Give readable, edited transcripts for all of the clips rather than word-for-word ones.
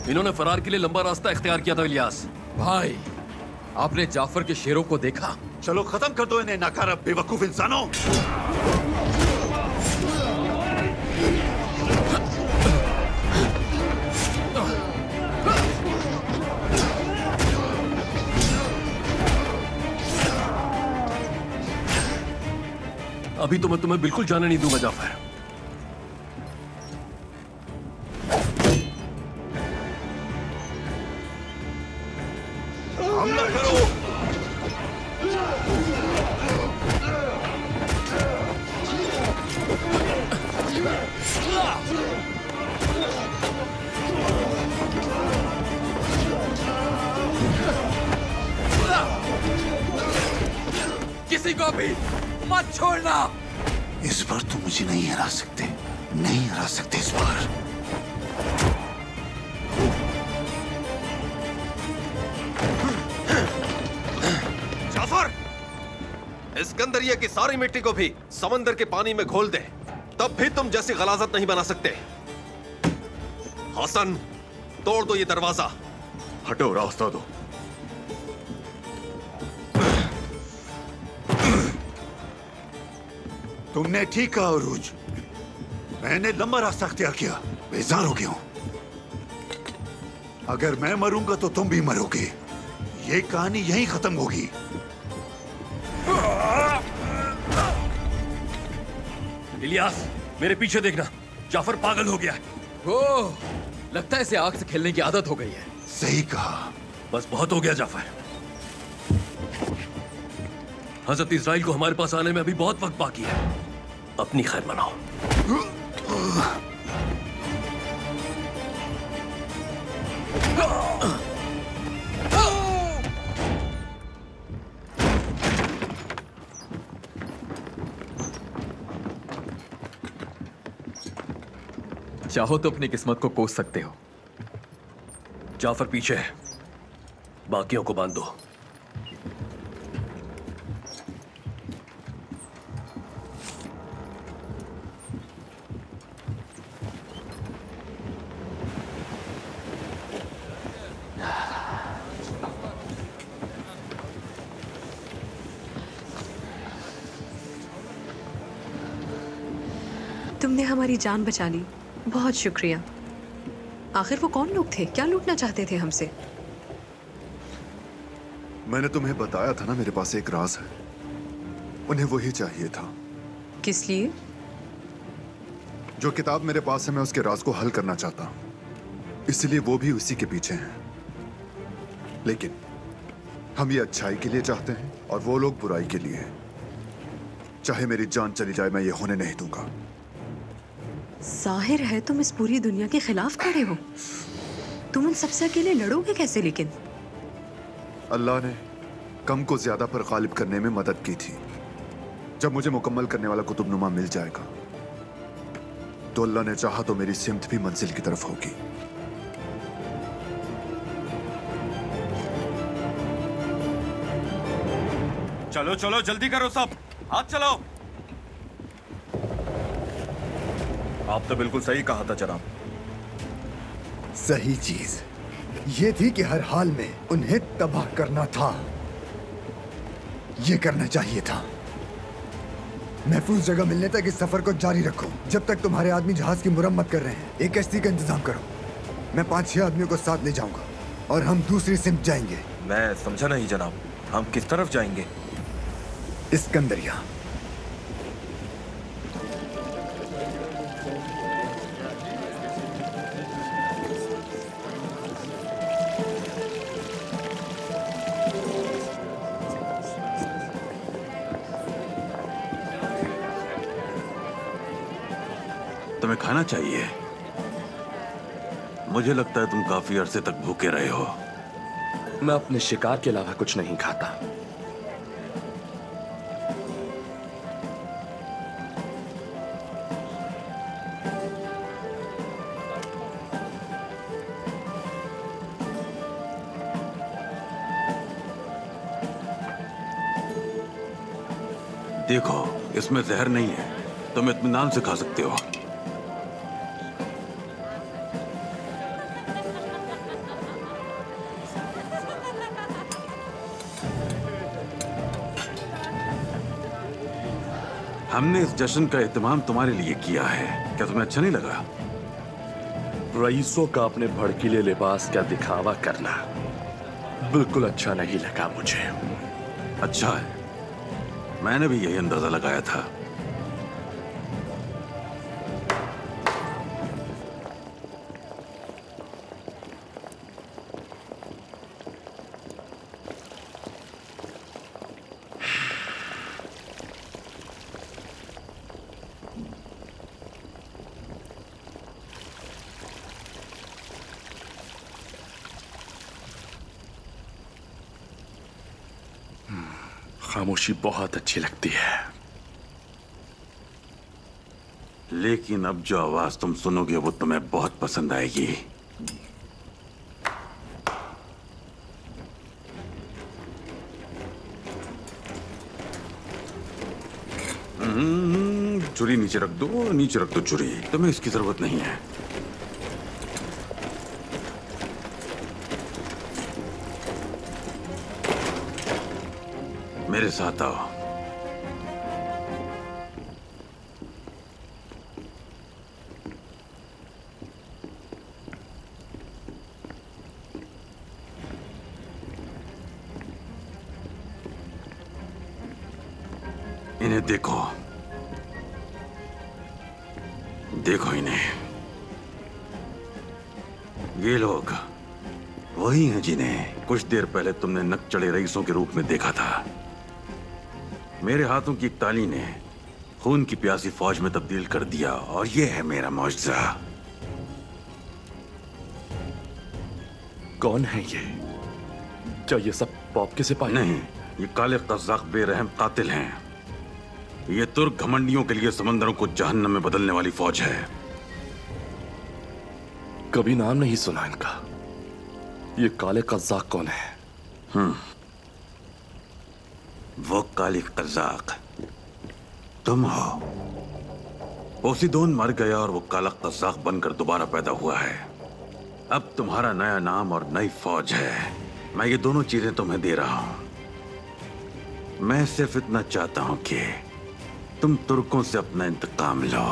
इन्होंने फरार के लिए लंबा रास्ता इख्तियार किया था इलियास। भाई, आपने जाफर के शेरों को देखा? चलो खत्म कर दो इन्हें, नाकारा बेवकूफ इंसानों। अभी तो मैं तुम्हें बिल्कुल जाने नहीं दूंगा जाफर। हमला करो। किसी को भी मत छोड़ना। इस बार तुम मुझे नहीं हरा सकते, नहीं हरा सकते इस बार। जाफर, इस्कंदरिया की सारी मिट्टी को भी समंदर के पानी में घोल दे, तब भी तुम जैसी गलाजत नहीं बना सकते। हसन, तोड़ दो ये दरवाजा। हटो, रास्ता दो। तुमने ठीक कहा अरूज, मैंने लंबा रास्ता अख्तियार किया, बेजार हो गया हूं। अगर मैं मरूंगा तो तुम भी मरोगे, ये कहानी यहीं खत्म होगी। इलियास, मेरे पीछे देखना, जाफर पागल हो गया है। ओह, लगता है इसे आग से खेलने की आदत हो गई है। सही कहा। बस बहुत हो गया जाफर। हजरत इस्राइल को हमारे पास आने में अभी बहुत वक्त बाकी है। अपनी खैर मनाओ। चाहो तो अपनी किस्मत को कोस सकते हो। जाफर पीछे है, बाकियों को बांध दो। तुमने हमारी जान बचा ली, बहुत शुक्रिया। आखिर वो कौन लोग थे, क्या लूटना चाहते थे हमसे? मैंने तुम्हें बताया था ना, मेरे पास एक राज है। उन्हें वही चाहिए था। किस लिए? जो किताब मेरे पास है, मैं उसके राज को हल करना चाहता हूं, इसलिए वो भी उसी के पीछे हैं। लेकिन हम ये अच्छाई के लिए चाहते हैं और वो लोग बुराई के लिए। चाहे मेरी जान चली जाए, मैं ये होने नहीं दूंगा। जाहिर है तुम इस पूरी दुनिया के खिलाफ खड़े हो। तुम उन सबसे अकेले लड़ोगे कैसे? लेकिन अल्लाह ने कम को ज्यादा पर गालिब करने में मदद की थी। जब मुझे मुकम्मल करने वाला कुतुबनुमा मिल जाएगा तो अल्लाह ने चाहा तो मेरी सिमत भी मंजिल की तरफ होगी। चलो चलो जल्दी करो सब, हाथ चलाओ। आप तो बिल्कुल सही कहा था जनाब। सही चीज ये थी कि हर हाल में उन्हें तबाह करना था। ये करना चाहिए था। महफूज जगह मिलने तक इस सफर को जारी रखो। जब तक तुम्हारे आदमी जहाज की मुरम्मत कर रहे हैं, एक कश्ती का इंतजाम करो। मैं 5-6 आदमियों को साथ ले जाऊंगा और हम दूसरी सिमत जाएंगे। मैं समझा नहीं जनाब, हम किस तरफ जाएंगे? इस्कंदरिया। तुम्हें खाना चाहिए। मुझे लगता है तुम काफी अरसे तक भूखे रहे हो। मैं अपने शिकार के अलावा कुछ नहीं खाता। देखो, इसमें जहर नहीं है, तुम इत्मीनान से खा सकते हो। हमने इस जश्न का एहतमाम तुम्हारे लिए किया है, क्या तुम्हें अच्छा नहीं लगा? रईसों का अपने भड़कीले लिबास का दिखावा करना बिल्कुल अच्छा नहीं लगा मुझे। अच्छा है, मैंने भी यही अंदाजा लगाया था। खामोशी बहुत अच्छी लगती है, लेकिन अब जो आवाज तुम सुनोगे वो तुम्हें बहुत पसंद आएगी। चुरी नीचे रख दो, नीचे रख दो चुरी, तुम्हें इसकी जरूरत नहीं है। मेरे साथ आओ। इन्हें देखो, देखो इन्हें। ये लोग वही हैं जिन्हें कुछ देर पहले तुमने नक चढ़े रईसों के रूप में देखा था। मेरे हाथों की एक ताली ने खून की प्यासी फौज में तब्दील कर दिया, और ये है मेरा मौजज़ा। कौन है ये? क्या ये सब पॉप के सिपाही? नहीं, ये काले कज़ाक बेरहम कातिल हैं। ये तुर्क घमंडियों के लिए समंदरों को जहन्नम में बदलने वाली फौज है। कभी नाम नहीं सुना इनका। ये काले कज़ाक कौन है? वो काली कज़ाक तुम हो। पोसीदोन मर गया और वो काला कज़ाक बनकर दोबारा पैदा हुआ है। अब तुम्हारा नया नाम और नई फौज है। मैं ये दोनों चीजें तुम्हें दे रहा हूं। मैं सिर्फ इतना चाहता हूं कि तुम तुर्कों से अपना इंतकाम लो।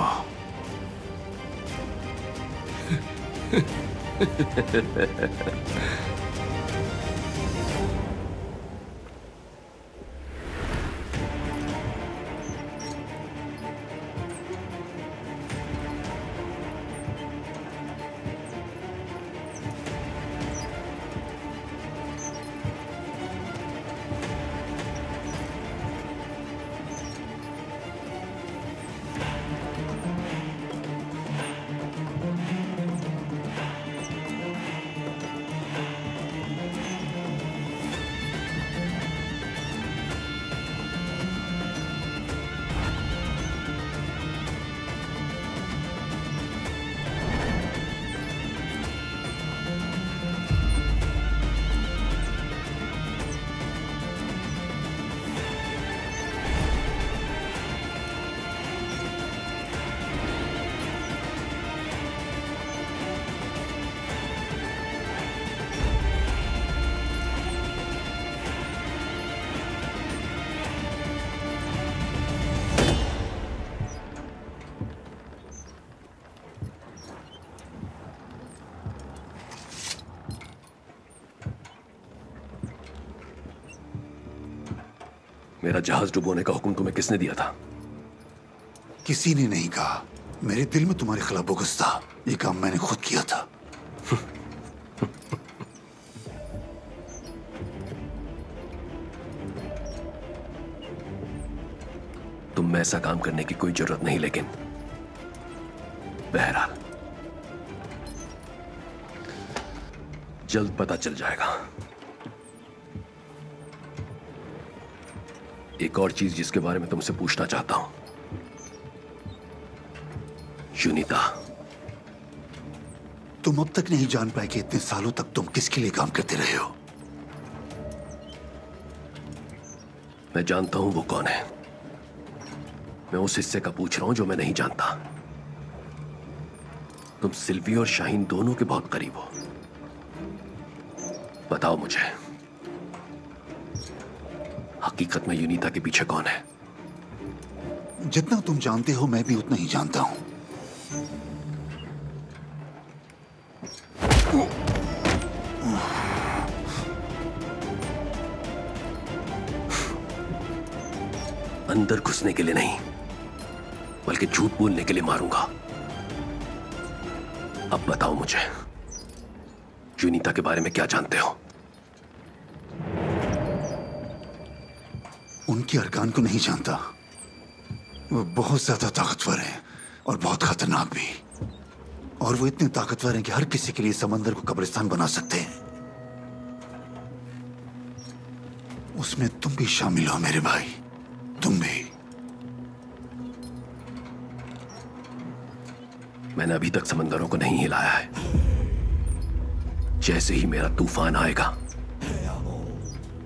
मेरा जहाज डुबोने का हुक्म तुम्हें किसने दिया था? किसी ने नहीं कहा। मेरे दिल में तुम्हारे खिलाफ बुग़्ज़ था। ये काम मैंने खुद किया था। तुम में ऐसा काम करने की कोई जरूरत नहीं, लेकिन बहरहाल जल्द पता चल जाएगा। एक और चीज जिसके बारे में तुमसे पूछना चाहता हूं, यूनिता। तुम अब तक नहीं जान पाए कि इतने सालों तक तुम किसके लिए काम करते रहे हो। मैं जानता हूं वो कौन है। मैं उस हिस्से का पूछ रहा हूं जो मैं नहीं जानता। तुम सिल्वी और शाहीन दोनों के बहुत करीब हो। बताओ मुझे, हकीकत में यूनिता के पीछे कौन है? जितना तुम जानते हो मैं भी उतना ही जानता हूं। अंदर घुसने के लिए नहीं, बल्कि झूठ बोलने के लिए मारूंगा। अब बताओ मुझे, यूनिता के बारे में क्या जानते हो? उनके अरकान को नहीं जानता। वो बहुत ज्यादा ताकतवर है और बहुत खतरनाक भी। और वो इतने ताकतवर हैं कि हर किसी के लिए समंदर को कब्रिस्तान बना सकते हैं। उसमें तुम भी शामिल हो मेरे भाई, तुम भी। मैंने अभी तक समंदरों को नहीं हिलाया है। जैसे ही मेरा तूफान आएगा,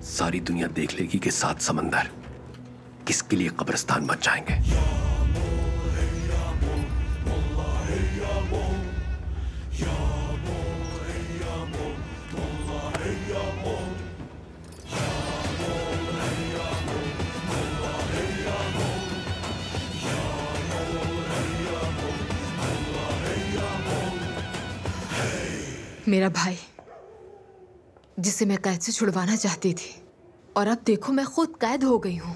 सारी दुनिया देख लेगी कि 7 समंदर किसके लिए कब्रिस्तान बन जाएंगे। मेरा भाई, जिसे मैं कैद से छुड़वाना चाहती थी, और अब देखो मैं खुद कैद हो गई हूं।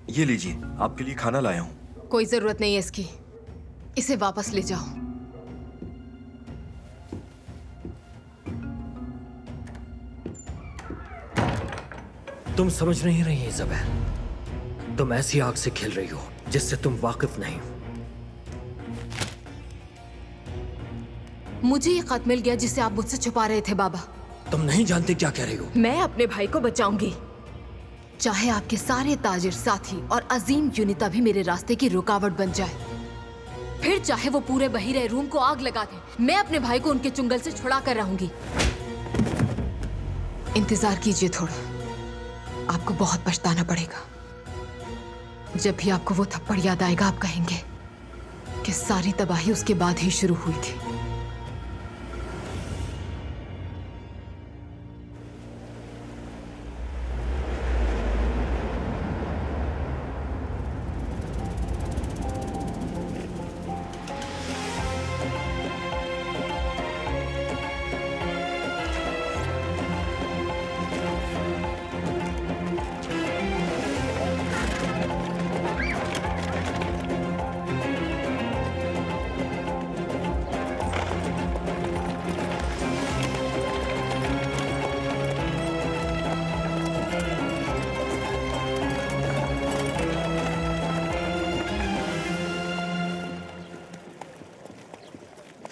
ये लीजिए, आपके लिए खाना लाया हूं। कोई जरूरत नहीं है इसकी, इसे वापस ले जाओ। तुम समझ नहीं रही इज़ाबेल। तुम ऐसी आग से खेल रही हो जिससे तुम वाकिफ नहीं हो। मुझे ये खत मिल गया जिसे आप मुझसे छुपा रहे थे बाबा। तुम नहीं जानते क्या कह रही हो। मैं अपने भाई को बचाऊंगी, चाहे आपके सारे ताजिर साथी और अजीम यूनिता भी मेरे रास्ते की रुकावट बन जाए। फिर चाहे वो पूरे बहीरे रूम को आग लगा दें, मैं अपने भाई को उनके चुंगल से छुड़ा कर रहूंगी। इंतजार कीजिए थोड़ा, आपको बहुत पछताना पड़ेगा। जब भी आपको वो थप्पड़ याद आएगा, आप कहेंगे कि सारी तबाही उसके बाद ही शुरू हुई थी।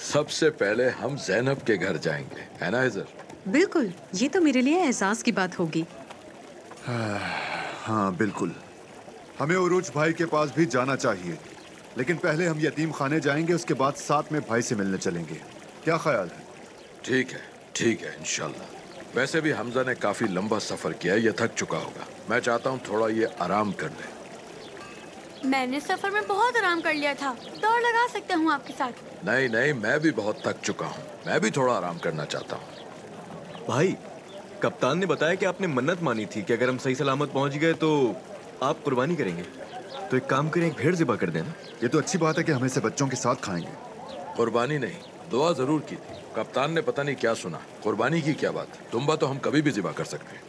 सबसे पहले हम ज़ैनब के घर जाएंगे, है ना इज़र? बिल्कुल, ये तो मेरे लिए एहसास की बात होगी। हाँ बिल्कुल, हमें उरूज भाई के पास भी जाना चाहिए, लेकिन पहले हम यतीम खाने जाएंगे, उसके बाद साथ में भाई से मिलने चलेंगे। क्या ख्याल है? ठीक है इंशाल्लाह। वैसे भी हमजा ने काफी लंबा सफर किया, ये थक चुका होगा। मैं चाहता हूँ थोड़ा ये आराम कर ले। मैंने सफर में बहुत आराम कर लिया था, दौड़ लगा सकता हूँ आपके साथ। नहीं, मैं भी बहुत थक चुका हूँ, मैं भी थोड़ा आराम करना चाहता हूँ। भाई, कप्तान ने बताया कि आपने मन्नत मानी थी कि अगर हम सही सलामत पहुँच गए तो आप कुर्बानी करेंगे। तो एक काम करें, एक भेड़ ज़िबा कर देना। ये तो अच्छी बात है कि हम इसे बच्चों के साथ खाएंगे। कुर्बानी नहीं, दुआ जरूर की थी। कप्तान ने पता नहीं क्या सुना। कुर्बानी की क्या बात, दुम्बा तो हम कभी भी ज़िबा कर सकते हैं,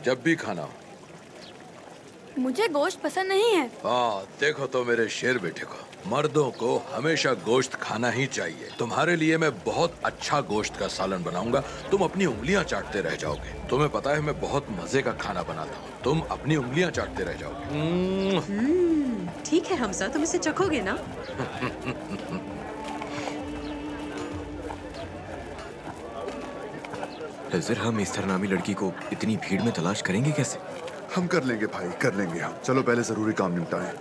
जब भी खाना हो। मुझे गोश्त पसंद नहीं है। हाँ, देखो तो मेरे शेर बेटे को, मर्दों को हमेशा गोश्त खाना ही चाहिए। तुम्हारे लिए मैं बहुत अच्छा गोश्त का सालन बनाऊंगा, तुम अपनी उंगलियां चाटते रह जाओगे। तुम्हें पता है मैं बहुत मजे का खाना बनाता हूँ, तुम अपनी उंगलियां चाटते रह जाओगे। ठीक है हमजा, तुम इसे चखोगे ना? हिज़र, हम इस तरह नामी लड़की को इतनी भीड़ में तलाश करेंगे कैसे? हम कर लेंगे भाई, कर लेंगे हम। चलो पहले जरूरी काम निपटाएं।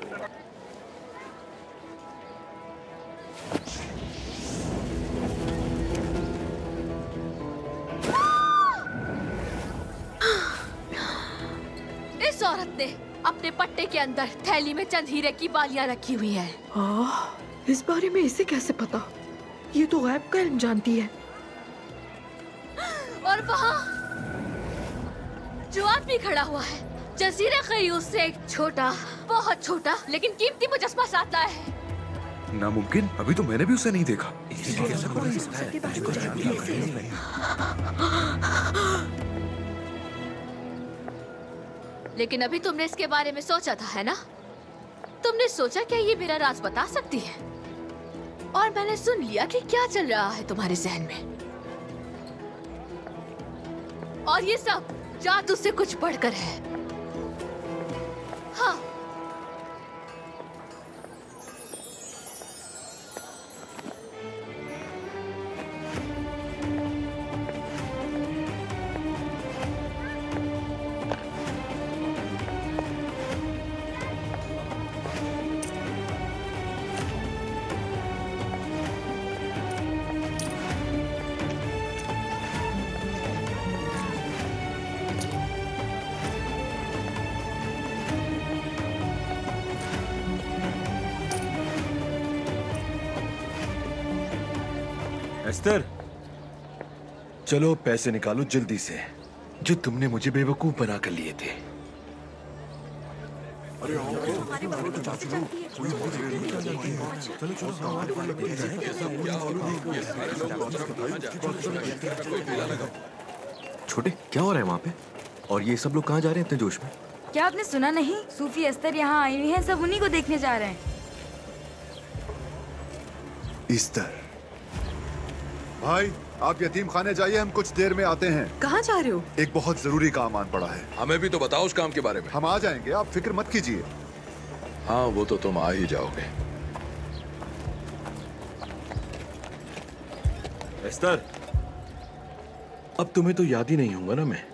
इस औरत ने अपने पट्टे की के अंदर थैली में चंद हीरे की बालियां रखी हुई हैं। इस बारे में इसे कैसे पता? ये तो गैब का इल्म जानती है। और वहाँ जो आदमी खड़ा हुआ है, जजीरे खयूस से एक छोटा, बहुत छोटा लेकिन कीमती मुजस्मा साथ लाया है। नामुमकिन, अभी तो मैंने भी उसे नहीं देखा। लेकिन अभी तुमने इसके बारे में सोचा था, है ना? तुमने सोचा क्या ये मेरा राज बता सकती है? और मैंने सुन लिया कि क्या चल रहा है तुम्हारे जहन में। और ये सब जादू से कुछ बढ़कर है। हाँ, एस्तर, चलो पैसे निकालो जल्दी से, जो तुमने मुझे बेवकूफ बना कर लिए थे। छोटे, क्या हो रहा है वहाँ पे? और ये सब लोग कहाँ जा रहे हैं इतने जोश में? क्या आपने सुना नहीं? सूफी एस्तर यहाँ आई हुई है, सब उन्हीं को देखने जा रहे हैं। एस्तर भाई, आप यतीम खाने जाइए, हम कुछ देर में आते हैं। कहाँ जा रहे हो? एक बहुत जरूरी काम आन पड़ा है। हमें भी तो बताओ उस काम के बारे में। हम आ जाएंगे, आप फिक्र मत कीजिए। हाँ, वो तो तुम आ ही जाओगे। एस्तर, अब तुम्हें तो याद ही नहीं होगा ना मैं।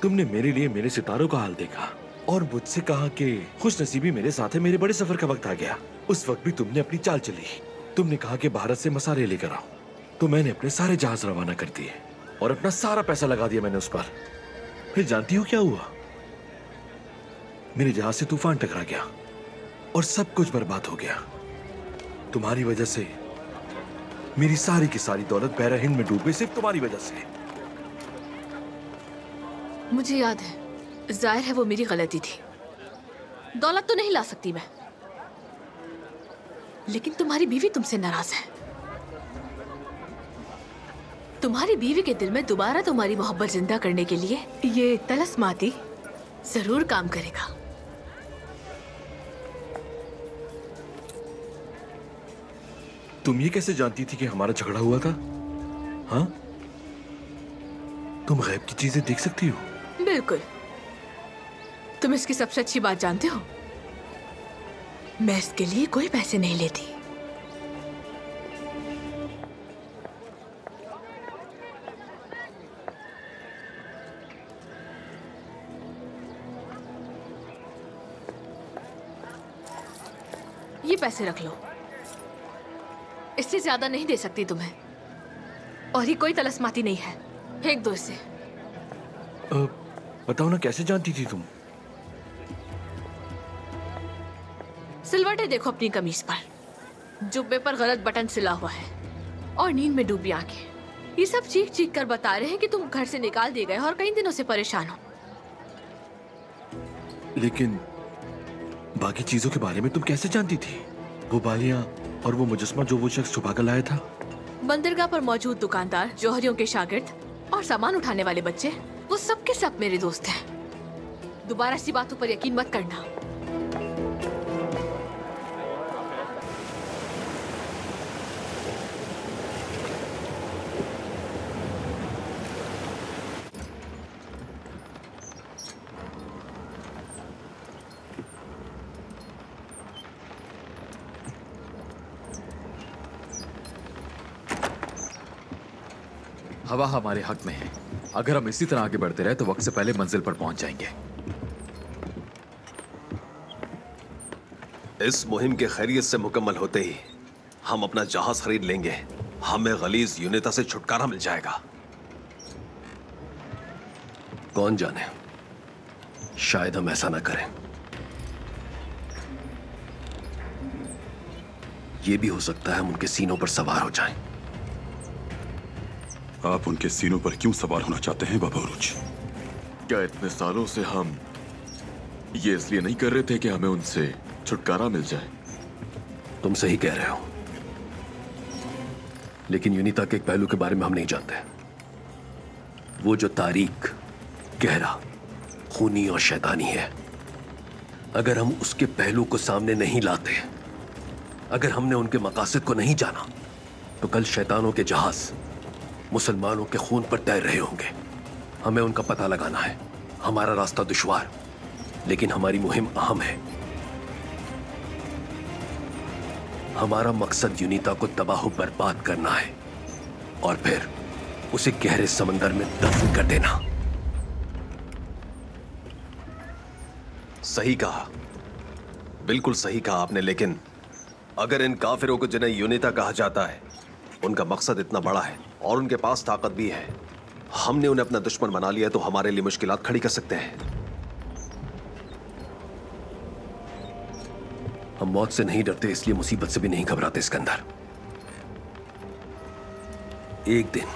तुमने मेरे लिए मेरे सितारों का हाल देखा और मुझसे कहा कि खुशनसीबी मेरे साथ है, मेरे बड़े सफर का वक्त आ गया। उस वक्त भी तुमने अपनी चाल चली। तुमने कहा कि भारत से मसाले लेकर आओ, तो मैंने अपने सारे जहाज रवाना कर दिए और अपना सारा पैसा लगा दिया मैंने उस पर। फिर जानती हो क्या हुआ? मेरे जहाज से तूफान टकरा गया और सब कुछ बर्बाद हो गया। तुम्हारी वजह से मेरी सारी की सारी दौलत बहरा हिंद में डूब गई, सिर्फ तुम्हारी वजह से। मुझे याद है, जाहिर है वो मेरी गलती थी। दौलत तो नहीं ला सकती मैं, लेकिन तुम्हारी बीवी तुमसे नाराज है। तुम्हारी बीवी के दिल में दोबारा तुम्हारी मोहब्बत जिंदा करने के लिए ये तलस्माती जरूर काम करेगा। तुम ये कैसे जानती थी कि हमारा झगड़ा हुआ था? हाँ, तुम गैब की चीजें देख सकती हो। बिल्कुल। तुम इसकी सबसे अच्छी बात जानते हो, मैं इसके लिए कोई पैसे नहीं लेती। ये पैसे रख लो, इससे ज्यादा नहीं दे सकती तुम्हें। और ये कोई तलस्माती नहीं है, फेंक दो इसे। बताओ ना, कैसे जानती थी तुम? सिलवटें देखो अपनी कमीज पर, जुब्बे पर गलत बटन सिला हुआ है और नींद में डूबी आंखें। ये सब चीख चीख कर बता रहे हैं कि तुम घर से निकाल दिए गए और कई दिनों से परेशान हो। लेकिन बाकी चीजों के बारे में तुम कैसे जानती थी? वो बालियां और वो मुजस्मा जो वो शख्स छुपा कर लाया था? बंदरगाह पर मौजूद दुकानदार, जौहरियों के शागिर्द और सामान उठाने वाले बच्चे, वो सब के सब मेरे दोस्त हैं। दोबारा ऐसी बातों पर यकीन मत करना। हवा हमारे हक में है। अगर हम इसी तरह आगे बढ़ते रहे तो वक्त से पहले मंजिल पर पहुंच जाएंगे। इस मुहिम के खैरियत से मुकम्मल होते ही हम अपना जहाज खरीद लेंगे। हमें गलीज यूनिता से छुटकारा मिल जाएगा। कौन जाने, शायद हम ऐसा ना करें। ये भी हो सकता है हम उनके सीनों पर सवार हो जाएं। आप उनके सीनों पर क्यों सवार होना चाहते हैं बाबा उरुज? क्या इतने सालों से हम ये इसलिए नहीं कर रहे थे कि हमें उनसे छुटकारा मिल जाए? तुम सही कह रहे हो, लेकिन यूनिता के एक पहलू के बारे में हम नहीं जानते। वो जो तारीख गहरा, खूनी और शैतानी है, अगर हम उसके पहलू को सामने नहीं लाते, अगर हमने उनके मकासद को नहीं जाना, तो कल शैतानों के जहाज मुसलमानों के खून पर तैर रहे होंगे। हमें उनका पता लगाना है। हमारा रास्ता दुश्वार, लेकिन हमारी मुहिम अहम है। हमारा मकसद यूनिता को तबाह बर्बाद करना है और फिर उसे गहरे समंदर में दफन कर देना। सही कहा, बिल्कुल सही कहा आपने। लेकिन अगर इन काफिरों को जिन्हें यूनिता कहा जाता है, उनका मकसद इतना बड़ा है और उनके पास ताकत भी है, हमने उन्हें अपना दुश्मन बना लिया, तो हमारे लिए मुश्किलात खड़ी कर सकते हैं। हम मौत से नहीं डरते, इसलिए मुसीबत से भी नहीं घबराते सिकंदर। एक दिन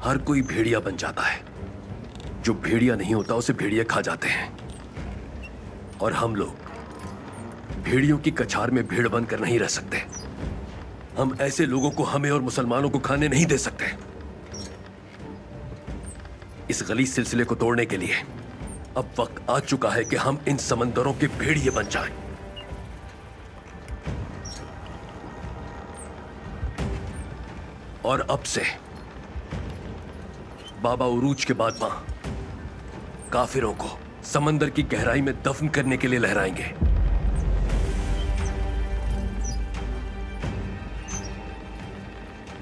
हर कोई भेड़िया बन जाता है। जो भेड़िया नहीं होता उसे भेड़िया खा जाते हैं। और हम लोग भेड़ियों की कछार में भेड़ बनकर नहीं रह सकते। हम ऐसे लोगों को हमें और मुसलमानों को खाने नहीं दे सकते। इस गलीज सिलसिले को तोड़ने के लिए अब वक्त आ चुका है कि हम इन समंदरों के भेड़िए बन जाएं। और अब से बाबा उरूज के बाद काफिरों को समंदर की गहराई में दफन करने के लिए लहराएंगे।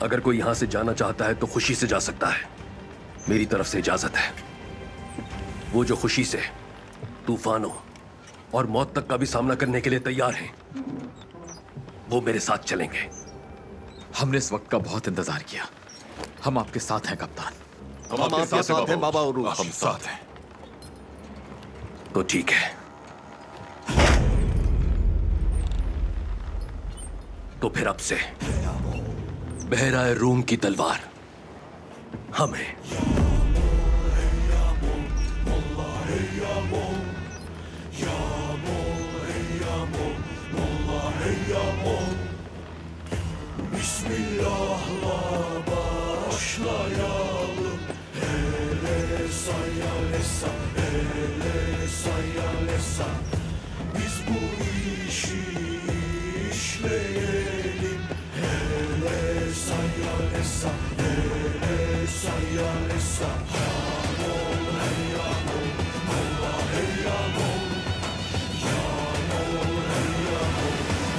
अगर कोई यहां से जाना चाहता है तो खुशी से जा सकता है। मेरी तरफ से इजाजत है। वो जो खुशी से तूफानों और मौत तक का भी सामना करने के लिए तैयार हैं, वो मेरे साथ चलेंगे। हमने इस वक्त का बहुत इंतजार किया। हम आपके साथ हैं कप्तान। हम आपके साथ हैं बाबा उरूज। हम साथ हैं। तो ठीक है, तो फिर अब से बहराए रूम की तलवार हमें Bismillah'la başlayalım. Hele sayalesa, hele sayalesa. Biz bu işi işleyelim. Hele sayalesa, hele sayalesa. Yağmur, hey yağmur, Allah hey yağmur. Yağmur, hey yağmur,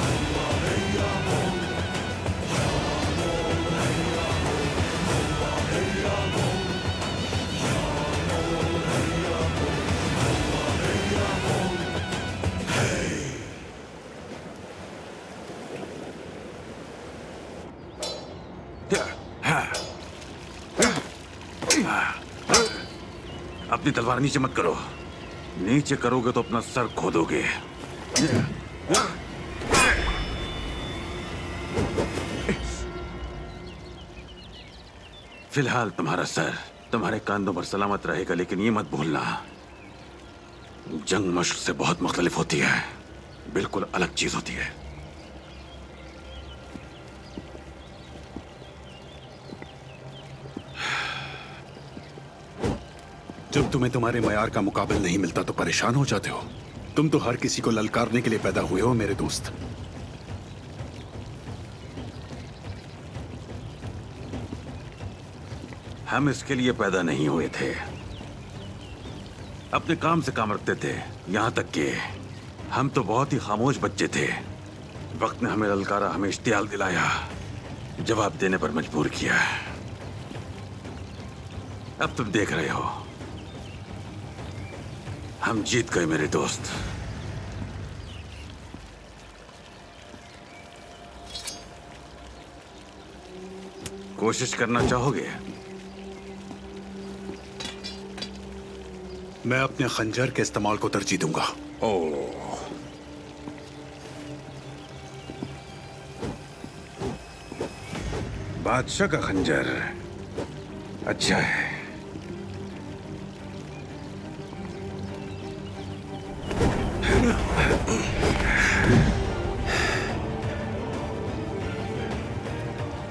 Allah hey yağmur. अपनी तलवार नीचे मत करो। नीचे करोगे तो अपना सर खोदोगे। फिलहाल तुम्हारा सर तुम्हारे कांधों पर सलामत रहेगा, लेकिन ये मत भूलना, जंग मश्क से बहुत मुख्तलिफ होती है, बिल्कुल अलग चीज होती है। जब तुम्हें तुम्हारे मयार का मुकाबला नहीं मिलता तो परेशान हो जाते हो। तुम तो हर किसी को ललकारने के लिए पैदा हुए हो मेरे दोस्त। हम इसके लिए पैदा नहीं हुए थे। अपने काम से काम रखते थे, यहां तक कि हम तो बहुत ही खामोश बच्चे थे। वक्त ने हमें ललकारा, हमें इश्तियाल दिलाया, जवाब देने पर मजबूर किया। अब तुम देख रहे हो, हम जीत गए मेरे दोस्त। कोशिश करना चाहोगे? मैं अपने खंजर के इस्तेमाल को तरजीह दूंगा। ओह, बादशाह का खंजर अच्छा है।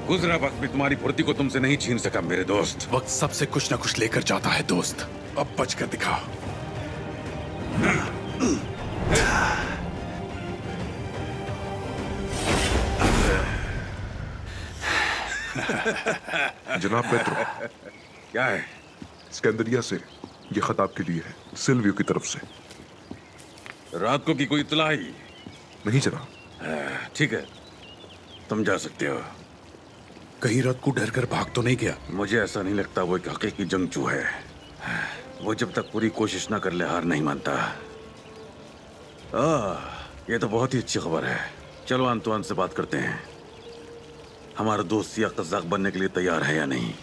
गुजरा वक्त भी तुम्हारी फुर्ती को तुमसे नहीं छीन सका मेरे दोस्त। वक्त सबसे कुछ ना कुछ लेकर जाता है दोस्त, अब बच कर दिखा। जनाब पेट्रो, क्या है? स्कंदरिया से ये खत आपके लिए है, सिल्वियो की तरफ से। रात को की कोई इत्तला आई? नहीं जनाब। ठीक है, तुम जा सकते हो। कहीं रात को डर कर भाग तो नहीं गया? मुझे ऐसा नहीं लगता, वो एक हकीकी जंगजू है। वो जब तक पूरी कोशिश ना कर ले हार नहीं मानता। ये तो बहुत ही अच्छी खबर है। चलो अंतुआन से बात करते हैं। हमारा दोस्त सिया कज़ाक बनने के लिए तैयार है या नहीं?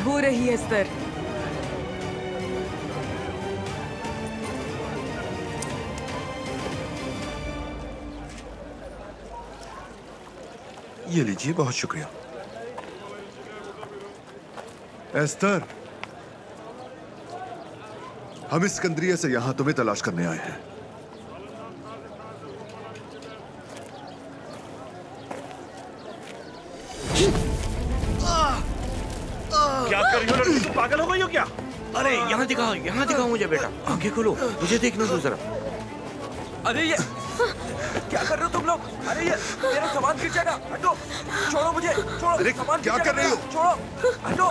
हो रही है एस्तर। ये लीजिए, बहुत शुक्रिया। एस्तर, हम स्कंदरिया से यहां तुम्हें तलाश करने आए हैं। क्या कर रही हो लड़की? तुम पागल हो गई हो क्या? अरे यहाँ दिखाओ मुझे बेटा। आंखें खोलो, मुझे देखने दो जरा। अरे ये क्या कर रहे हो तुम लोग? अरे ये मेरा सामान गिर जाएगा। हटो, छोड़ो मुझे, छोड़ो। अरे सामान क्या कर रही हो? छोड़ो, हटो।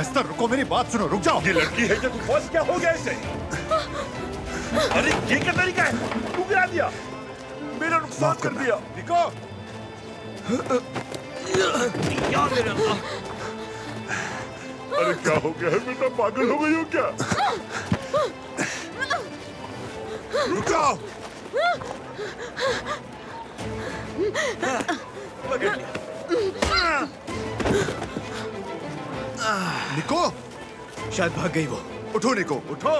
एस्तर रुको, मेरी बात सुनो, रुक जाओ। ये लड़की है, तू बॉस क्या हो गया इसे? अरे ये क्या तरीका है? तू गिरा दिया, मेरा नुकसान कर दिया। निको अरे क्या हो गया है बेटा, पागल हो गई हो क्या? रुक जाओ। निको, शायद भाग गई वो। उठो निको, उठो।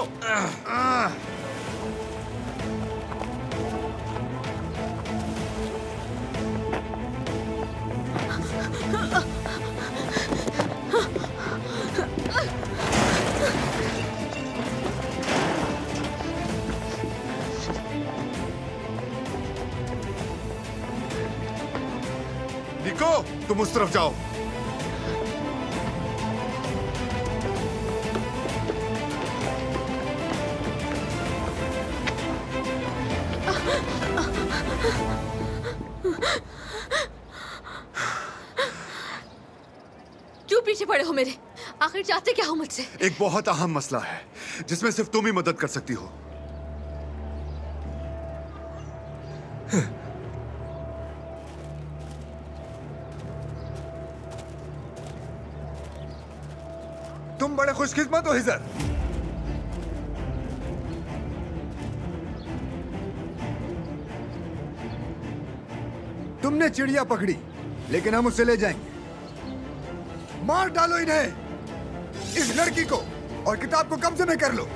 निको, तुम उस तरफ जाओ। क्यों पीछे पड़े हो मेरे? आखिर चाहते क्या हो मुझसे? एक बहुत अहम मसला है जिसमें सिर्फ तुम ही मदद कर सकती हो। तुम बड़े खुशकिस्मत हो हिजर। तुमने चिड़िया पकड़ी, लेकिन हम उसे ले जाएंगे। मार डालो इन्हें, इस लड़की को, और किताब को कब्जे में कर लो।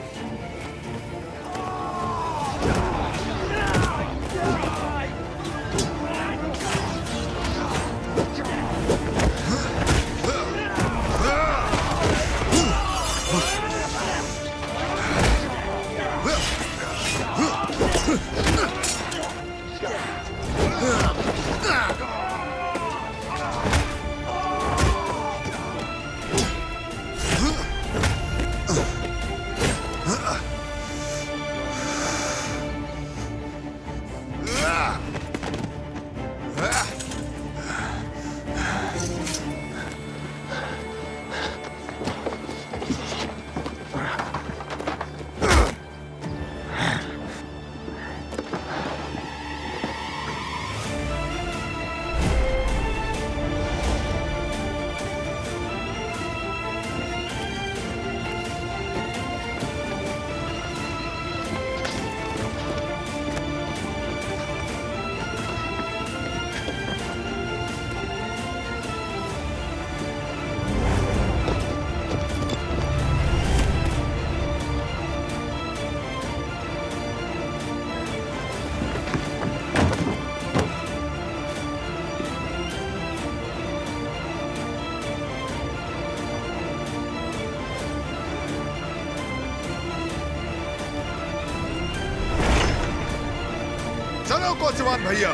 चलो कोचवान भैया।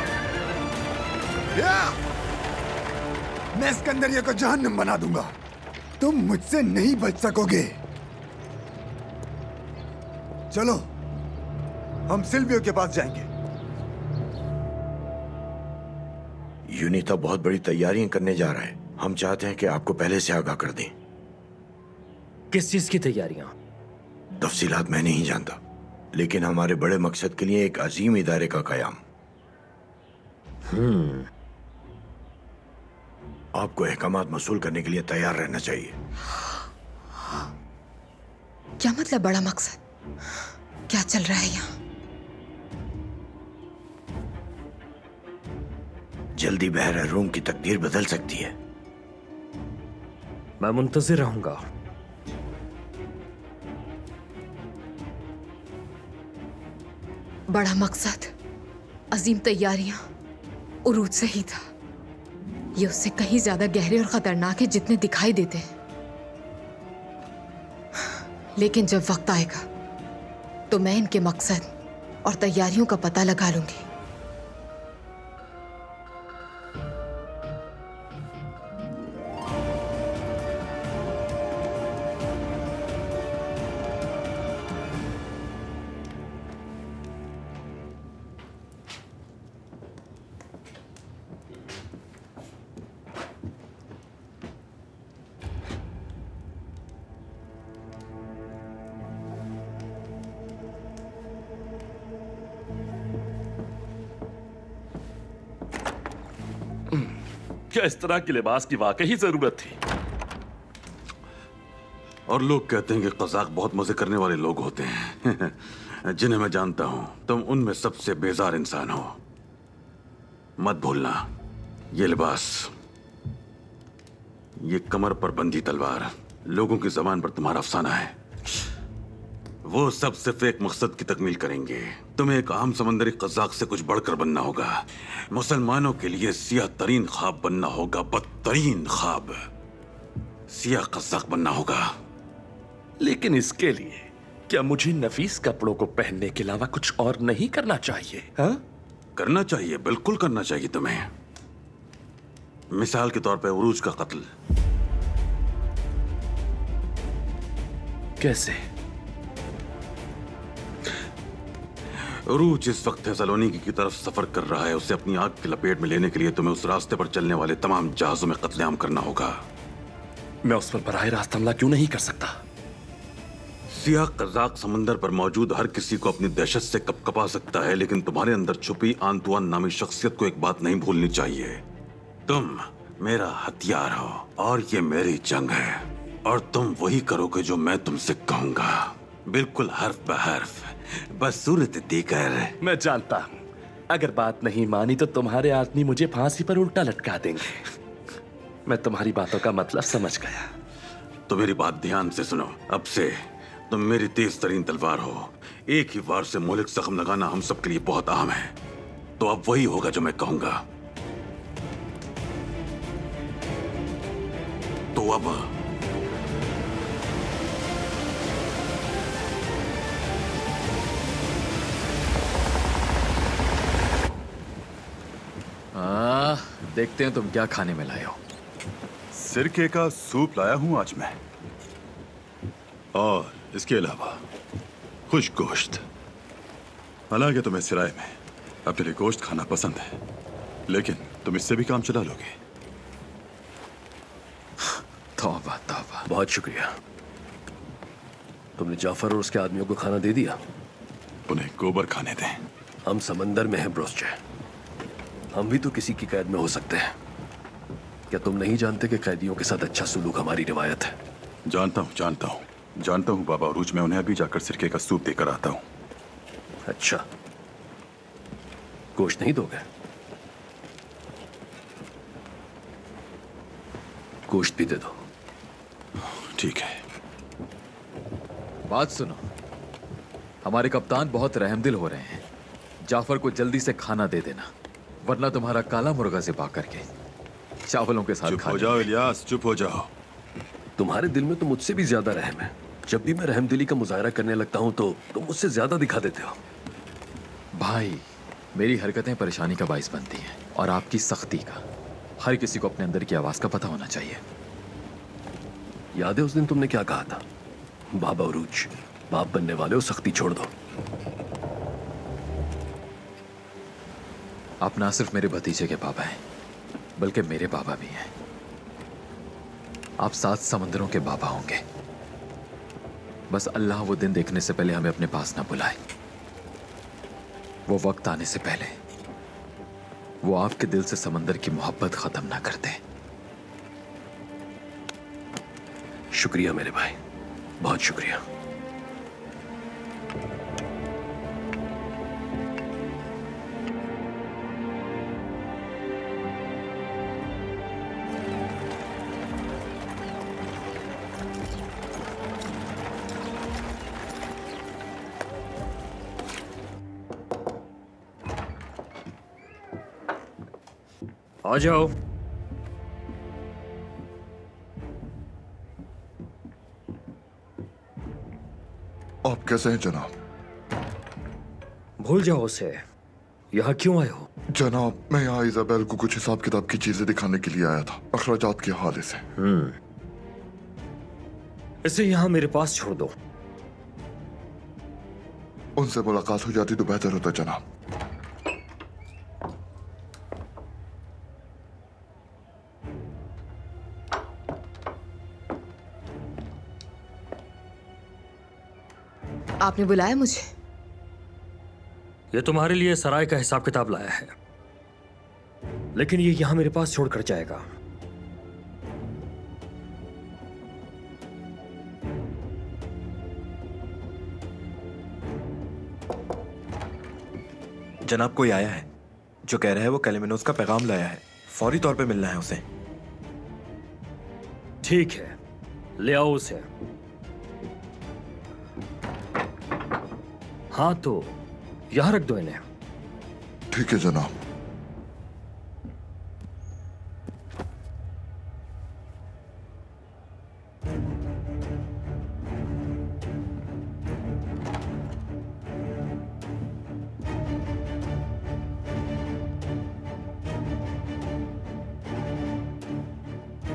मैं सिकंदरिया को जहन्नम बना दूंगा। तुम मुझसे नहीं बच सकोगे। चलो हम सिल्वियो के पास जाएंगे। यूनिता बहुत बड़ी तैयारियां करने जा रहा है। हम चाहते हैं कि आपको पहले से आगाह कर दें। किस चीज की तैयारियां? तफसीलात मैं नहीं जानता, लेकिन हमारे बड़े मकसद के लिए एक अजीम इदारे का कयाम। आपको अहकामात मसूल करने के लिए तैयार रहना चाहिए। क्या मतलब बड़ा मकसद? क्या चल रहा है यहाँ? जल्दी बहरा रूम की तकदीर बदल सकती है। मैं मुंतजिर रहूंगा। बड़ा मकसद, अजीम तैयारियां, उरूज से ही था। ये उससे कहीं ज्यादा गहरे और खतरनाक है जितने दिखाई देते हैं। लेकिन जब वक्त आएगा तो मैं इनके मकसद और तैयारियों का पता लगा लूंगी। क्या इस तरह के लिबास की वाकई जरूरत थी? और लोग कहते हैं कि कज़ाक बहुत मजे करने वाले लोग होते हैं जिन्हें मैं जानता हूं। तुम उनमें सबसे बेजार इंसान हो। मत भूलना, ये लिबास, ये कमर पर बंधी तलवार लोगों की जबान पर तुम्हारा अफसाना है। वो सब सिर्फ एक मकसद की तकमील करेंगे। तुम्हें एक आम समंदरी कज़ाक से कुछ बढ़कर बनना होगा। मुसलमानों के लिए सियाह तरीन ख्वाब बनना होगा, बदतरीन ख्वाब। सियाह कज़ाक बनना होगा। लेकिन इसके लिए क्या मुझे नफीस कपड़ों को पहनने के अलावा कुछ और नहीं करना चाहिए? हाँ? करना चाहिए, बिल्कुल करना चाहिए तुम्हें। मिसाल के तौर पर उरूज का कत्ल। कैसे? उरूज इस वक्त थेसलोनिकी की तरफ सफर कर रहा है। उसे अपनी आग की लपेट में लेने के लिए तुम्हें उस रास्ते पर चलने वाले तमाम जहाजों में कत्लेआम करना होगा। मैं उस पर बराह रास्त हमला क्यों नहीं कर सकता? सियाह कज़ाक समंदर पर मौजूद हर किसी को अपनी दहशत से कपकपा सकता है, लेकिन तुम्हारे अंदर छुपी आंतुआन नामी शख्सियत को एक बात नहीं भूलनी चाहिए। तुम मेरा हथियार हो और ये मेरी जंग है, और तुम वही करोगे जो मैं तुमसे कहूंगा, बिल्कुल हर्फ ब हर्फ, बस सूरत देकर। मैं जानता हूं, अगर बात नहीं मानी तो तुम्हारे आदमी मुझे फांसी पर उल्टा लटका देंगे। मैं तुम्हारी बातों का मतलब समझ गया। तो मेरी बात ध्यान से सुनो। अब से तुम मेरी तेज तरीन तलवार हो। एक ही वार से मोहलिक जख्म लगाना हम सबके लिए बहुत आम है। तो अब वही होगा जो मैं कहूंगा। तो अब देखते हैं तुम क्या खाने में लाए हो। सिरके का सूप लाया हूं आज मैं, और इसके अलावा खुश्क गोश्त। हालांकि तुम्हें सिराय में अपने लिए गोश्त खाना पसंद है, लेकिन तुम इससे भी काम चला लोगे। तौबा तौबा। बहुत शुक्रिया। तुमने जाफर और उसके आदमियों को खाना दे दिया? उन्हें गोबर खाने दें। हम समंदर में हैं ब्रोस्चे, हम भी तो किसी की कैद में हो सकते हैं। क्या तुम नहीं जानते कि कैदियों के साथ अच्छा सलूक हमारी रिवायत है? जानता हूँ बाबा उरूज। मैं उन्हें अभी जाकर सिरके का सूप देकर आता हूँ। अच्छा, गोश्त नहीं दोगे? गोश्त भी दे दो। ठीक है। बात सुनो, हमारे कप्तान बहुत रहमदिल हो रहे हैं। जाफर को जल्दी से खाना दे देना, वरना तुम्हारा काला मुर्गा ज़िबा करके चावलों के साथ चुप हो जाओ इलियास, चुप हो जाओ। तुम्हारे दिल में तो मुझसे भी ज्यादा रहम है। जब भी मैं रहमदिली का मुजाहरा करने लगता हूं तो तुम मुझसे ज्यादा दिखा देते हो। भाई, मेरी हरकतें परेशानी का बाइस बनती हैं और आपकी सख्ती का। हर किसी को अपने अंदर की आवाज का पता होना चाहिए। याद है उस दिन तुमने क्या कहा था? बाबा उरूज, बाप बनने वाले हो, सख्ती छोड़ दो। आप ना सिर्फ मेरे भतीजे के पापा हैं, बल्कि मेरे बाबा भी हैं। आप 7 समंदरों के बाबा होंगे। बस अल्लाह वो दिन देखने से पहले हमें अपने पास ना बुलाए। वो वक्त आने से पहले वो आपके दिल से समंदर की मोहब्बत खत्म ना कर दे। शुक्रिया मेरे भाई, बहुत शुक्रिया। आ जाओ। आप कैसे हैं जनाब? भूल जाओ उसे। यहाँ क्यों आए हो? जनाब, मैं यहाँ इजाबेल को कुछ हिसाब किताब की चीजें दिखाने के लिए आया था, अखराजात के हवाले से। इसे यहाँ मेरे पास छोड़ दो। उनसे मुलाकात हो जाती तो बेहतर होता जनाब। आपने बुलाया मुझे? ये तुम्हारे लिए सराय का हिसाब किताब लाया है, लेकिन ये यहां मेरे पास छोड़कर जाएगा। जनाब, कोई आया है जो कह रहा है वो कैलेमिनोस का पैगाम लाया है। फौरी तौर पे मिलना है उसे। ठीक है, ले आओ उसे। हाँ तो यहां रख दो इन्हें। ठीक है जनाब।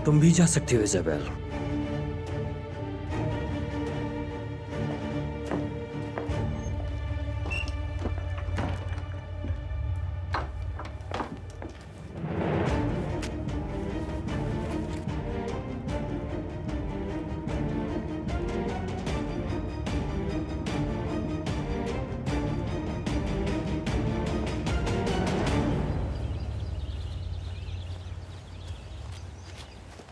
तुम भी जा सकती हो इजाबेल।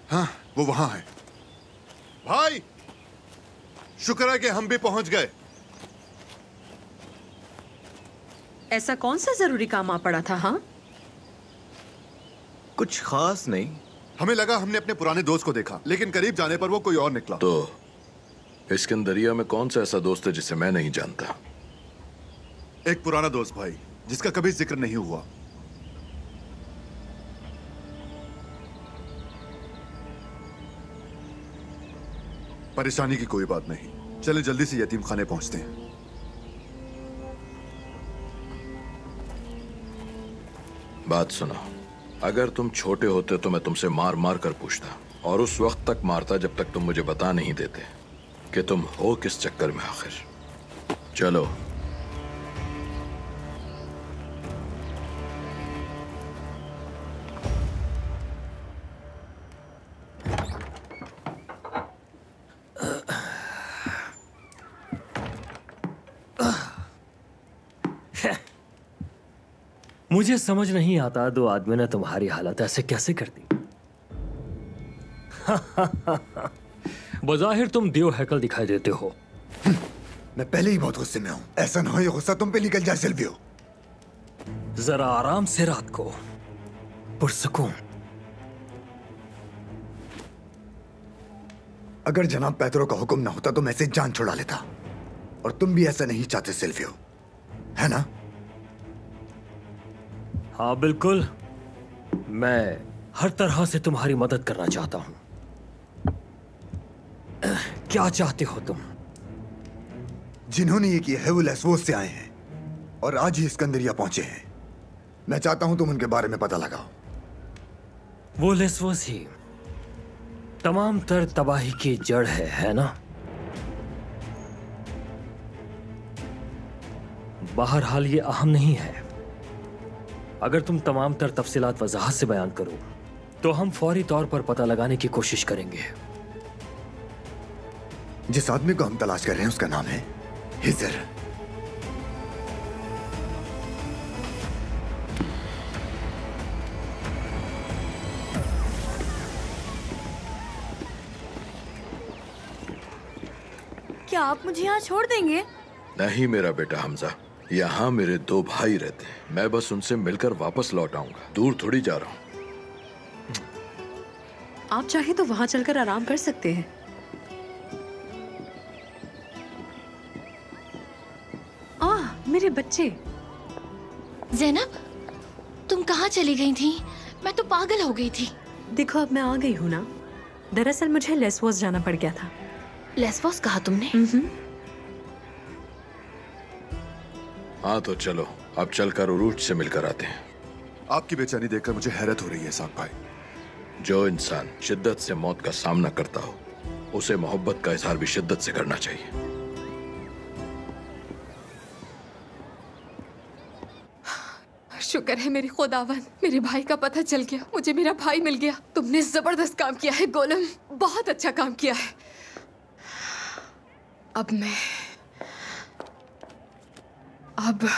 हाँ, वो वहां है। भाई, शुक्र है कि हम भी पहुंच गए। ऐसा कौन सा जरूरी काम आ पड़ा था? हाँ, कुछ खास नहीं। हमें लगा हमने अपने पुराने दोस्त को देखा, लेकिन करीब जाने पर वो कोई और निकला। तो इस्कंदरिया में कौन सा ऐसा दोस्त है जिसे मैं नहीं जानता? एक पुराना दोस्त भाई, जिसका कभी जिक्र नहीं हुआ। परेशानी की कोई बात नहीं, चलें जल्दी से यतीम खाने पहुंचते हैं। बात सुनो, अगर तुम छोटे होते तो मैं तुमसे मार मार कर पूछता, और उस वक्त तक मारता जब तक तुम मुझे बता नहीं देते कि तुम हो किस चक्कर में आखिर। चलो। मुझे समझ नहीं आता दो आदमी ने तुम्हारी हालत ऐसे कैसे कर दी। बज़ाहिर तुम देव हैकल दिखाई देते हो। मैं पहले ही बहुत गुस्से में हूं। ऐसा ना हो ये गुस्सा तुम पे निकल जाए सिल्वियो। जरा आराम से रात को पुरसुकून। अगर जनाब पेत्रो का हुक्म ना होता तो मैं इसे जान छुड़ा लेता, और तुम भी ऐसा नहीं चाहते सिल्वियो, है ना? हाँ बिल्कुल, मैं हर तरह से तुम्हारी मदद करना चाहता हूं। क्या चाहते हो तुम? जिन्होंने ये किया है वो लेस्वोस से आए हैं और आज ही इस्कंदरिया पहुंचे हैं। मैं चाहता हूं तुम उनके बारे में पता लगाओ। वो लेस्वोस ही तमाम तर तबाही की जड़ है ना? बहरहाल ये अहम नहीं है। अगर तुम तमाम तर तफसीलात वजाहत से बयान करो तो हम फौरी तौर पर पता लगाने की कोशिश करेंगे। जिस आदमी को हम तलाश कर रहे हैं उसका नाम है हिजर। क्या आप मुझे यहाँ छोड़ देंगे? नहीं मेरा बेटा हमजा, यहाँ मेरे 2 भाई रहते हैं। मैं बस उनसे मिलकर वापस लौट आऊंगा। दूर थोड़ी जा रहा हूँ। आप चाहे तो वहां चलकर आराम कर सकते हैं। मेरे बच्चे। ज़ैनब, तुम कहाँ चली गई थी? मैं तो पागल हो गई थी। देखो अब मैं आ गई हूँ ना। दरअसल मुझे लेस्वोस जाना पड़ गया था। लेस्वोस कहा तुमने? हाँ तो चलो अब चलकर उरूज से मिलकर आते हैं। आपकी बेचैनी देखकर मुझे हैरत हो रही है साहब भाई। जो इंसान शिद्दत से मौत का सामना करता हो उसे मोहब्बत का इजहार भी शिद्दत से करना चाहिए। शुक्र है मेरे खुदावन, मेरे भाई का पता चल गया। मुझे मेरा भाई मिल गया। तुमने जबरदस्त काम किया है गोलम, बहुत अच्छा काम किया है। अब